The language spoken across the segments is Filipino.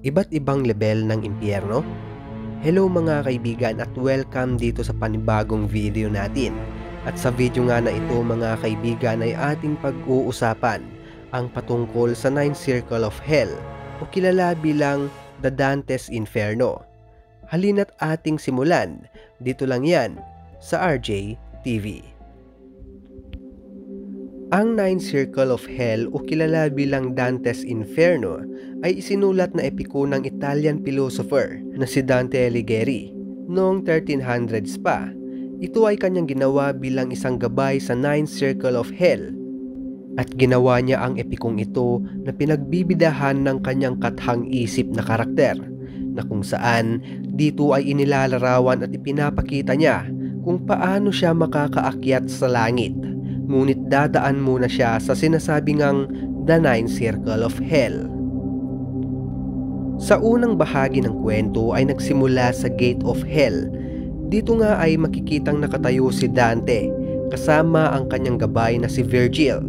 Iba't ibang level ng impyerno? Hello mga kaibigan at welcome dito sa panibagong video natin. At sa video nga na ito mga kaibigan ay ating pag-uusapan ang patungkol sa Ninth Circle of Hell o kilala bilang The Dante's Inferno. Halina't ating simulan, dito lang yan sa RJ TV. Ang Ninth Circle of Hell o kilala bilang Dante's Inferno ay isinulat na epiko ng Italian philosopher na si Dante Alighieri noong 1300s pa. Ito ay kanyang ginawa bilang isang gabay sa Ninth Circle of Hell at ginawa niya ang epikong ito na pinagbibidahan ng kanyang kathang-isip na karakter na kung saan dito ay inilalarawan at ipinapakita niya kung paano siya makakaakyat sa langit. Ngunit dadaan muna siya sa sinasabing ang The Ninth Circle of Hell. Sa unang bahagi ng kwento ay nagsimula sa Gate of Hell. Dito nga ay makikitang nakatayo si Dante kasama ang kanyang gabay na si Virgil.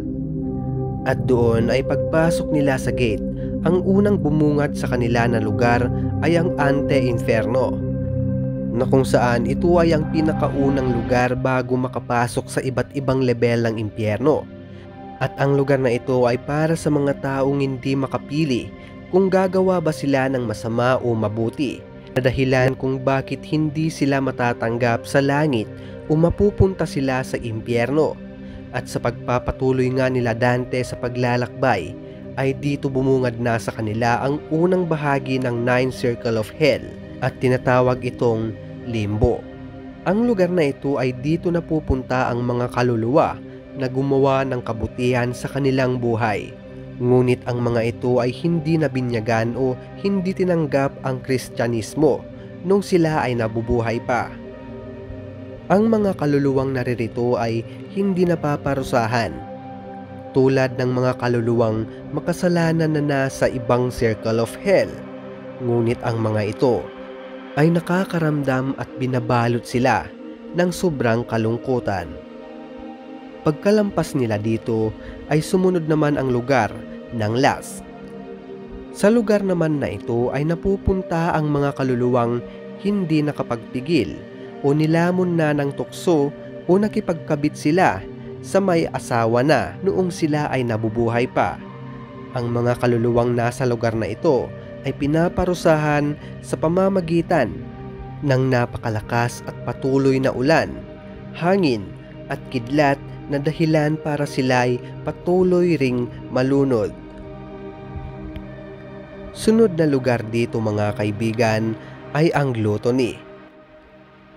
At doon ay pagpasok nila sa gate, ang unang bumungad sa kanila na lugar ay ang Ante Inferno, na kung saan ito ay ang pinakaunang lugar bago makapasok sa iba't ibang level ng impyerno. At ang lugar na ito ay para sa mga taong hindi makapili kung gagawa ba sila ng masama o mabuti, na dahilan kung bakit hindi sila matatanggap sa langit o mapupunta sila sa impyerno. At sa pagpapatuloy nga nila Dante sa paglalakbay ay dito bumungad na sa kanila ang unang bahagi ng Ninth Circle of Hell at tinatawag itong Limbo. Ang lugar na ito ay dito napupunta ang mga kaluluwa na gumawa ng kabutihan sa kanilang buhay. Ngunit ang mga ito ay hindi nabinyagan o hindi tinanggap ang Kristyanismo nung sila ay nabubuhay pa. Ang mga kaluluwang naririto ay hindi napaparusahan, tulad ng mga kaluluwang makasalanan na nasa ibang Circle of Hell. Ngunit ang mga ito ay nakakaramdam at binabalot sila ng sobrang kalungkutan. Pagkalampas nila dito ay sumunod naman ang lugar ng last. Sa lugar naman na ito ay napupunta ang mga kaluluwang hindi nakapagpigil o nilamon na ng tukso o nakipagkabit sila sa may asawa na noong sila ay nabubuhay pa. Ang mga kaluluwang nasa lugar na ito ay pinaparusahan sa pamamagitan ng napakalakas at patuloy na ulan, hangin at kidlat na dahilan para sila'y patuloy ring malunod. Sunod na lugar dito mga kaibigan ay ang gluttony.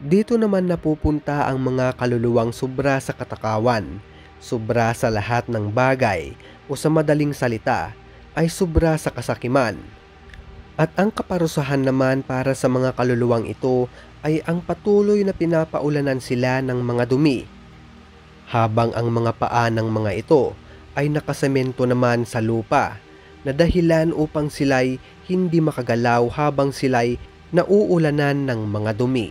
Dito naman napupunta ang mga kaluluwang sobra sa katakawan, sobra sa lahat ng bagay o sa madaling salita ay sobra sa kasakiman. At ang kaparusahan naman para sa mga kaluluwang ito ay ang patuloy na pinapaulanan sila ng mga dumi, habang ang mga paa ng mga ito ay nakasemento naman sa lupa na dahilan upang sila'y hindi makagalaw habang sila'y nauulanan ng mga dumi.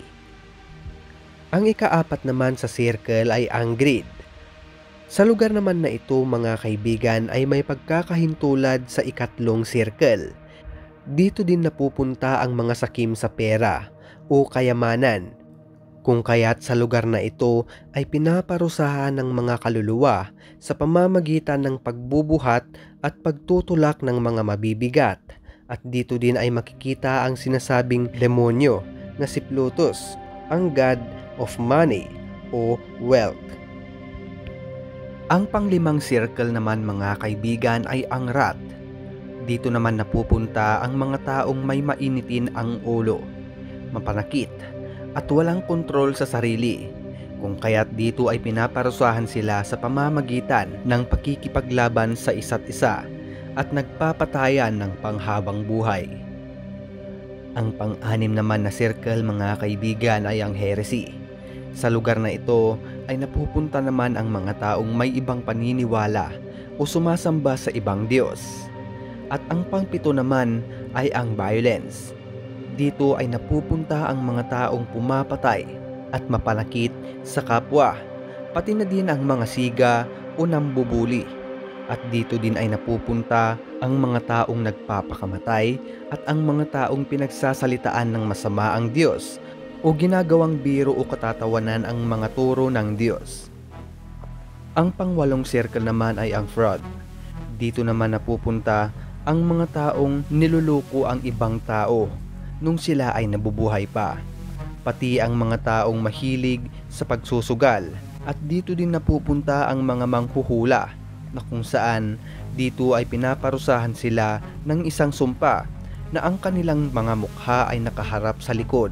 Ang ikaapat naman sa circle ay ang greed. Sa lugar naman na ito mga kaibigan ay may pagkakahintulad sa ikatlong circle. Dito din napupunta ang mga sakim sa pera o kayamanan, kung kaya't sa lugar na ito ay pinaparusahan ng mga kaluluwa sa pamamagitan ng pagbubuhat at pagtutulak ng mga mabibigat. At dito din ay makikita ang sinasabing demonyo na si Plutus, ang god of money o wealth. Ang panglimang circle naman mga kaibigan ay ang rat. Dito naman napupunta ang mga taong may mainitin ang ulo, mapanakit at walang kontrol sa sarili, kung kaya't dito ay pinaparusahan sila sa pamamagitan ng pakikipaglaban sa isa't isa at nagpapatayan ng panghabang buhay. Ang pang-anim naman na circle mga kaibigan ay ang heresy. Sa lugar na ito ay napupunta naman ang mga taong may ibang paniniwala o sumasamba sa ibang Diyos. At ang pangpito naman ay ang violence. Dito ay napupunta ang mga taong pumapatay at mapanakit sa kapwa, pati na din ang mga siga o nambubuli. At dito din ay napupunta ang mga taong nagpapakamatay at ang mga taong pinagsasalitaan ng masama ang Diyos o ginagawang biro o katatawanan ang mga turo ng Diyos. Ang pangwalong circle naman ay ang fraud. Dito naman napupunta ang mga taong niluluko ang ibang tao nung sila ay nabubuhay pa. Pati ang mga taong mahilig sa pagsusugal, at dito din napupunta ang mga manghuhula na kung saan dito ay pinaparusahan sila ng isang sumpa na ang kanilang mga mukha ay nakaharap sa likod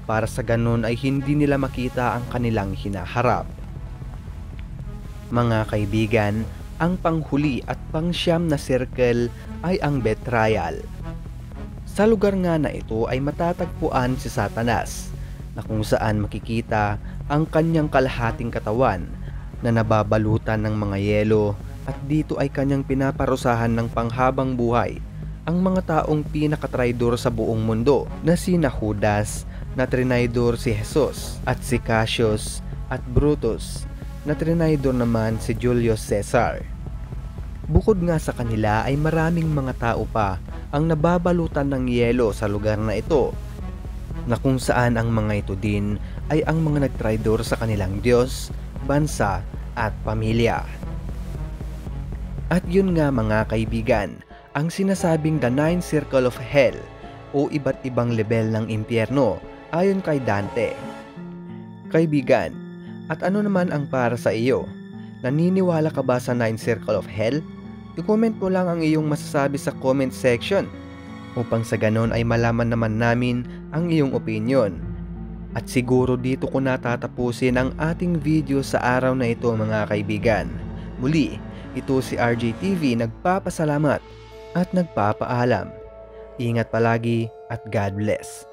para sa ganun ay hindi nila makita ang kanilang hinaharap. Mga kaibigan, ang panghuli at pangsyam na circle ay ang betrayal. Sa lugar nga na ito ay matatagpuan si Satanas na kung saan makikita ang kanyang kalahating katawan na nababalutan ng mga yelo, at dito ay kanyang pinaparusahan ng panghabang buhay ang mga taong pinakatraidor sa buong mundo na sina Judas na trinaydor si Jesus, at si Cassius at Brutus na trinaydor naman si Julius Caesar. Bukod nga sa kanila ay maraming mga tao pa ang nababalutan ng yelo sa lugar na ito, na kung saan ang mga ito din ay ang mga nagtraidor sa kanilang Diyos, bansa at pamilya. At yun nga mga kaibigan, ang sinasabing the 9 circle of hell o iba't ibang level ng impyerno ayon kay Dante. Kaibigan, at ano naman ang para sa iyo? Naniniwala ka ba sa 9 circle of hell? I-comment mo lang ang iyong masasabi sa comment section upang sa ganon ay malaman naman namin ang iyong opinion. At siguro dito ko natatapusin ang ating video sa araw na ito mga kaibigan. Muli, ito si RJTV nagpapasalamat at nagpapaalam. Ingat palagi at God bless.